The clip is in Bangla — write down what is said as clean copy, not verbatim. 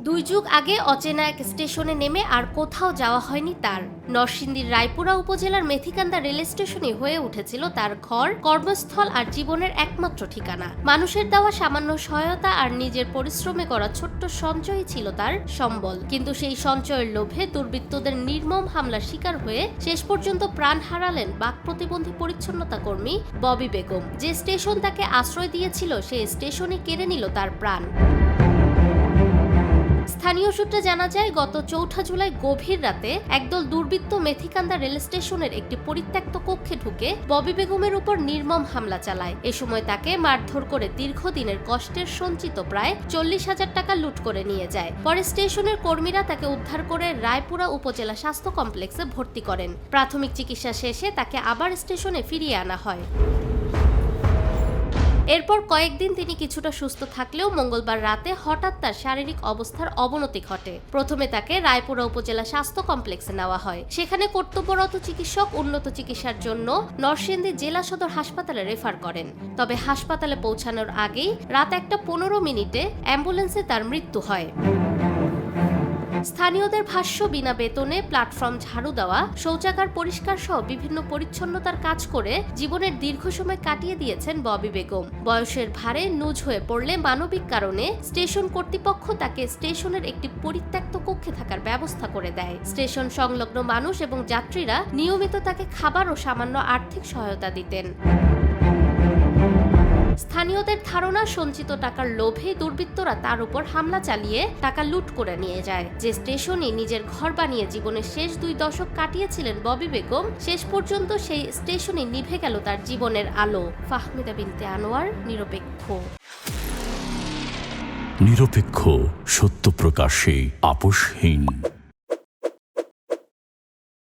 দুই যুগ আগে অচেনা এক স্টেশনে নেমে আর কোথাও যাওয়া হয়নি তার। নরসিংদীর রায়পুরা উপজেলার মেথিকান্দা রেল স্টেশনই হয়ে উঠেছিল তার ঘর, কর্মস্থল আর জীবনের একমাত্র ঠিকানা। মানুষের দেওয়া সামান্য সহায়তা আর নিজের পরিশ্রমে করা ছোট্ট সঞ্চয়ই ছিল তার সম্বল। কিন্তু সেই সঞ্চয়ের লোভে দুর্বৃত্তদের নির্মম হামলার শিকার হয়ে শেষ পর্যন্ত প্রাণ হারালেন বাক প্রতিবন্ধী পরিচ্ছন্নতা কর্মী ববি বেগম। যে স্টেশন তাকে আশ্রয় দিয়েছিল সেই স্টেশনে কেড়ে নিল তার প্রাণ। স্থানীয় সূত্রে জানা যায়, গত ৪ জুলাই গভীর রাতে একদল দুর্বৃত্ত মেথিকান্দা রেল স্টেশনের একটি পরিত্যক্ত কক্ষে ঢুকে ববি বেগমের উপর নির্মম হামলা চালায়। এ সময় তাকে মারধর করে দীর্ঘদিনের কষ্টের সঞ্চিত প্রায় ৪০,০০০ টাকা লুট করে নিয়ে যায়। পরে স্টেশনের কর্মীরা তাকে উদ্ধার করে রায়পুরা উপজেলা স্বাস্থ্য কমপ্লেক্সে ভর্তি করেন। প্রাথমিক চিকিৎসা শেষে তাকে আবার স্টেশনে ফিরিয়ে আনা হয়। এরপর কয়েকদিন তিনি কিছুটা সুস্থ থাকলেও মঙ্গলবার রাতে হঠাৎ তার শারীরিক অবস্থার অবনতি ঘটে। প্রথমে তাকে রায়পুরা উপজেলা স্বাস্থ্য কমপ্লেক্সে নেওয়া হয়। সেখানে কর্তব্যরত চিকিৎসক উন্নত চিকিৎসার জন্য নরসিংদী জেলা সদর হাসপাতালে রেফার করেন। তবে হাসপাতালে পৌঁছানোর আগেই রাত ১:১৫ অ্যাম্বুলেন্সে তার মৃত্যু হয়। স্থানীয়দের ভাষ্য, বিনা বেতনে প্ল্যাটফর্ম ঝাড়ু দেওয়া, শৌচাগার পরিষ্কার সহ বিভিন্ন পরিচ্ছন্নতার কাজ করে জীবনের দীর্ঘ সময় কাটিয়ে দিয়েছেন ববি বেগম। বয়সের ভারে নুজ হয়ে পড়লে মানবিক কারণে স্টেশন কর্তৃপক্ষ তাকে স্টেশনের একটি পরিত্যক্ত কক্ষে থাকার ব্যবস্থা করে দেয়। স্টেশন সংলগ্ন মানুষ এবং যাত্রীরা নিয়মিত তাকে খাবার ও সামান্য আর্থিক সহায়তা দিতেন। স্থানীয়দের ধারণা, সঞ্চিত টাকার লোভে দুর্বৃত্তরা তার উপর হামলা চালিয়ে টাকা লুট করে নিয়ে যায়। যে স্টেশনে নিজের ঘর বানিয়ে জীবনের শেষ ২ দশক কাটিয়েছিলেন ববি বেগম, শেষ পর্যন্ত সেই স্টেশনে নিভে গেল তার জীবনের আলো। ফাহমিদা বিনতে আনোয়ার, নিরপেক্ষ, সত্য প্রকাশে আপোষহীন।